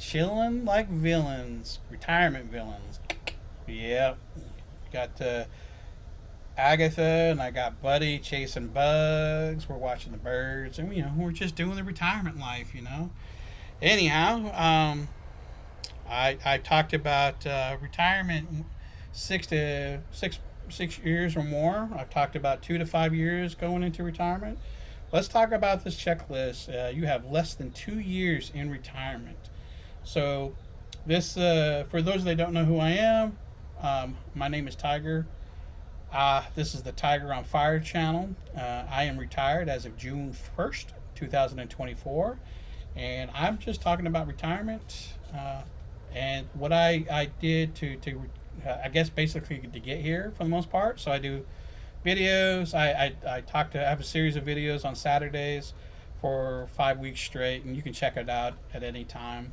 chilling like villains, retirement villains. Yep. Got Agatha and I got Buddy chasing bugs. We're watching the birds, and we're just doing the retirement life. Anyhow, I talked about retirement 6 years or more. I've talked about 2 to 5 years going into retirement. Let's talk about this checklist. You have less than 2 years in retirement. So, this for those that don't know who I am, my name is Tiger. This is the Tiger on Fire channel. I am retired as of June 1st, 2024, and I'm just talking about retirement and what I did to I guess basically to get here for the most part. So I do videos. I have a series of videos on Saturdays for 5 weeks straight, and you can check it out at any time.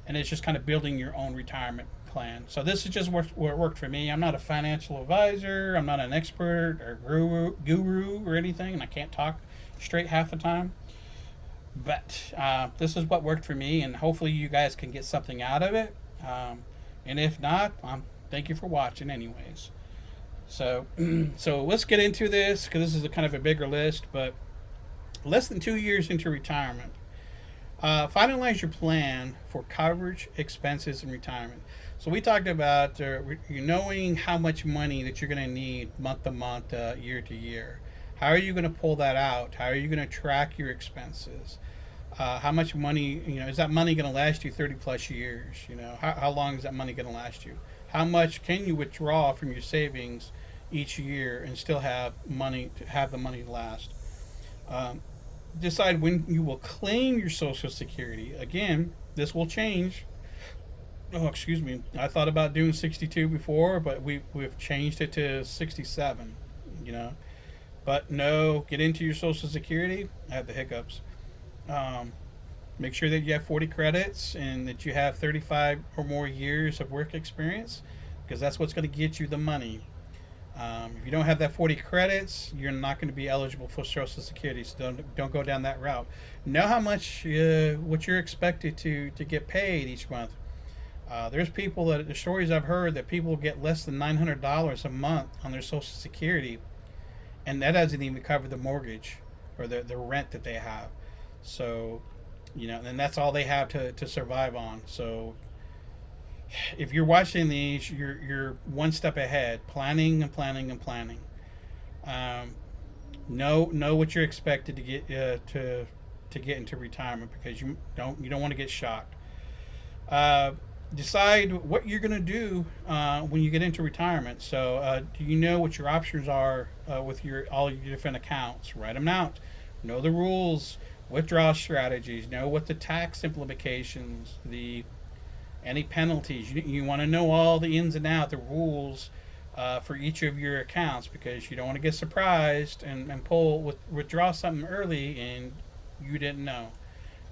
And it's just kind of building your own retirement plan. So this is just what worked for me. I'm not a financial advisor. I'm not an expert or guru or anything, and I can't talk straight half the time. But this is what worked for me, and hopefully you guys can get something out of it. And if not, thank you for watching anyways. So, so let's get into this because this is a kind of a bigger list, but less than 2 years into retirement. Finalize your plan for coverage, expenses, and retirement. So we talked about you knowing how much money that you're going to need month to month, year to year. How are you going to pull that out? How are you going to track your expenses? How much money, is that money going to last you 30 plus years? How long is that money going to last you? How much can you withdraw from your savings each year and still have money to have the money last? Decide when you will claim your Social Security. Again, this will change. Oh, excuse me. I thought about doing 62 before, but we've changed it to 67. But no, get into your Social Security. I have the hiccups. Um, Make sure that you have 40 credits and that you have 35 or more years of work experience, because that's what's going to get you the money. If you don't have that 40 credits, you're not going to be eligible for Social Security. So don't go down that route. Know how much what you're expected to get paid each month. There's people that the stories I've heard that people get less than $900 a month on their Social Security, and that doesn't even cover the mortgage or the rent that they have. So, and that's all they have to survive on. So if you're watching these, you're one step ahead, planning and planning and planning. Know what you're expected to get to get into retirement, because you don't want to get shocked. Decide what you're going to do when you get into retirement. So do you know what your options are with all your different accounts? Write them out. Know the rules. Withdrawal strategies. Know what the tax implications, any penalties. You want to know all the ins and outs, the rules for each of your accounts, because you don't want to get surprised and withdraw something early and you didn't know.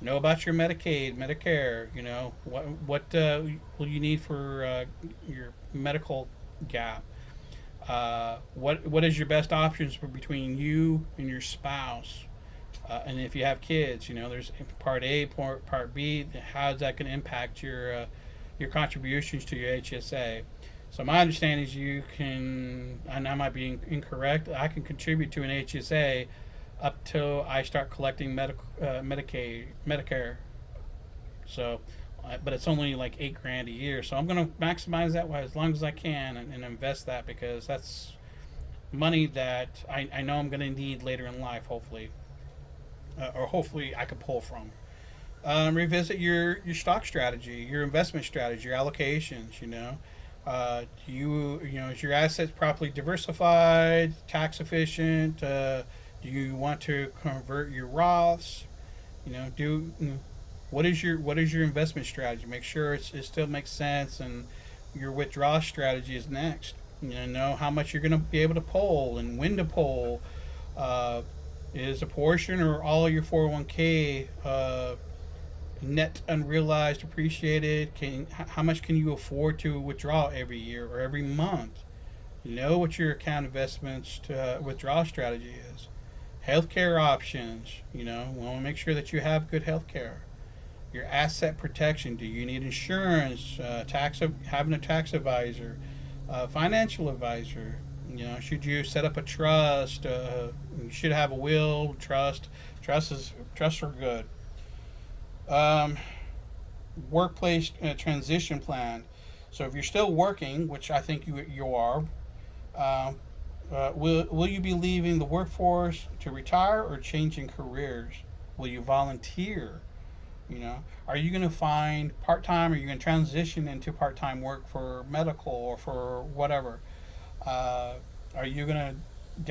Know about your Medicaid, Medicare. What will you need for your medical gap. What is your best options between you and your spouse? And if you have kids, there's part A, part B. How's that going to impact your contributions to your HSA? So my understanding is you can, and I might be incorrect, I can contribute to an HSA up till I start collecting Medicaid, Medicare. So, but it's only like $8,000 a year. So I'm going to maximize that as long as I can and invest that, because that's money that I know I'm going to need later in life, hopefully. Or hopefully I could pull from. Revisit your stock strategy, your investment strategy, your allocations. Is your assets properly diversified, tax efficient? Do you want to convert your Roths? What is your investment strategy? Make sure it still makes sense, and your withdrawal strategy is next. Know how much you're going to be able to pull and when to pull. Is a portion or all of your 401k net unrealized appreciated? How much can you afford to withdraw every year or every month? Know what your account investments to withdrawal strategy is. Healthcare options. We want to make sure that you have good healthcare. your asset protection. Do you need insurance? Having a tax advisor, financial advisor. Should you set up a trust? You should have a will, trust. Trusts are good. Um, Workplace transition plan. So if you're still working, which I think you are, uh, will you be leaving the workforce to retire or changing careers? Will you volunteer? Are you going to find part time? Are you going to transition into part time work for medical or for whatever? Uh, are you going to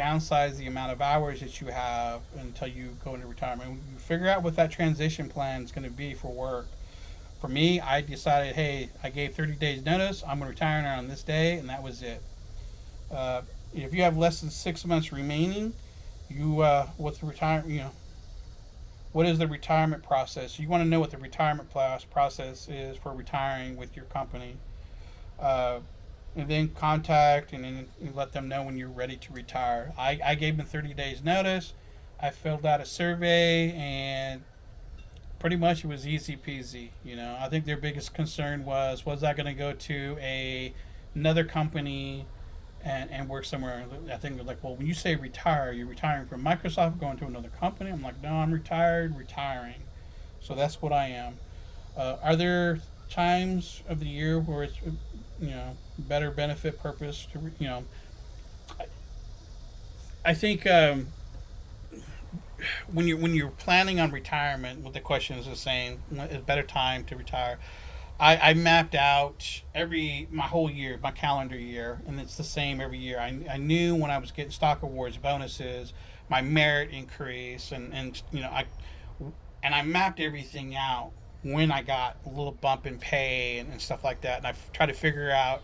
downsize the amount of hours that you have until you go into retirement? You figure out what that transition plan is going to be for work. For me, I decided, hey, I gave 30 days notice. I'm going to retire on this day, and that was it. If you have less than 6 months remaining, with the retirement, what is the retirement process? You want to know what the retirement process is for retiring with your company. Uh, and then contact and then let them know when you're ready to retire. I gave them 30 days notice. I filled out a survey and pretty much it was easy peasy. I think their biggest concern was I going to go to another company and work somewhere. I think they're like, well, when you say retire, you're retiring from Microsoft, going to another company. I'm like, no, I'm retiring. So that's what I am. Are there times of the year where it's better benefit purpose to I think when you're planning on retirement, what the question is saying, when is better time to retire? I mapped out my whole year, my calendar year, and it's the same every year. I knew when I was getting stock awards, bonuses, my merit increase, and I mapped everything out when I got a little bump in pay and stuff like that. And I tried to figure out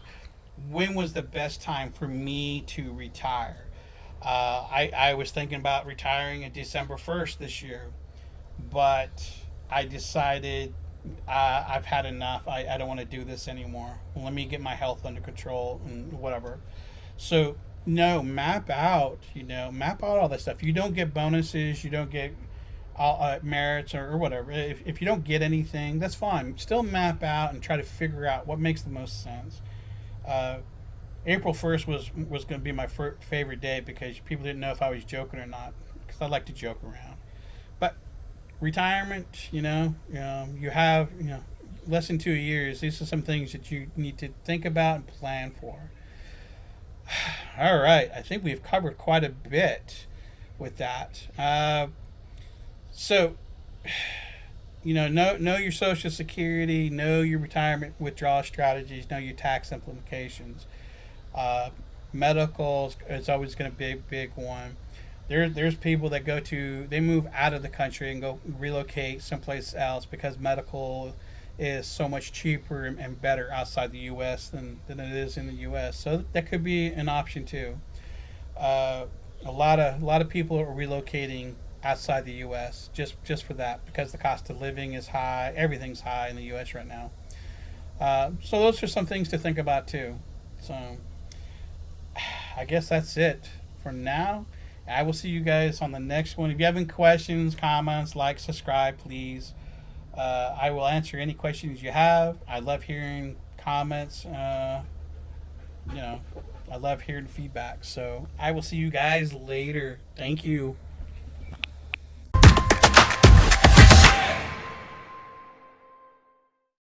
when was the best time for me to retire. I was thinking about retiring in December 1st this year, but I decided I've had enough. I don't want to do this anymore. Let me get my health under control and whatever. So, no, map out all that stuff. You don't get bonuses, you don't get merits or whatever. If you don't get anything, that's fine. Still map out and try to figure out what makes the most sense. Uh, April 1st was going to be my favorite day because people didn't know if I was joking or not because I like to joke around. But retirement, you have, less than 2 years. These are some things that you need to think about and plan for. All right. I think we've covered quite a bit with that. So, know your Social Security, know your retirement withdrawal strategies, know your tax implications. Uh, Medical is always going to be a big one. There's people that they move out of the country and go relocate someplace else because medical is so much cheaper and better outside the U.S. than it is in the U.S. So that could be an option too. A lot of people are relocating outside the U.S. just for that because the cost of living is high. Everything's high in the U.S. right now. So those are some things to think about too. So I guess that's it for now. I will see you guys on the next one. If you have any questions, comments, like, subscribe, please. I will answer any questions you have. I love hearing comments. I love hearing feedback. So I will see you guys later. Thank you.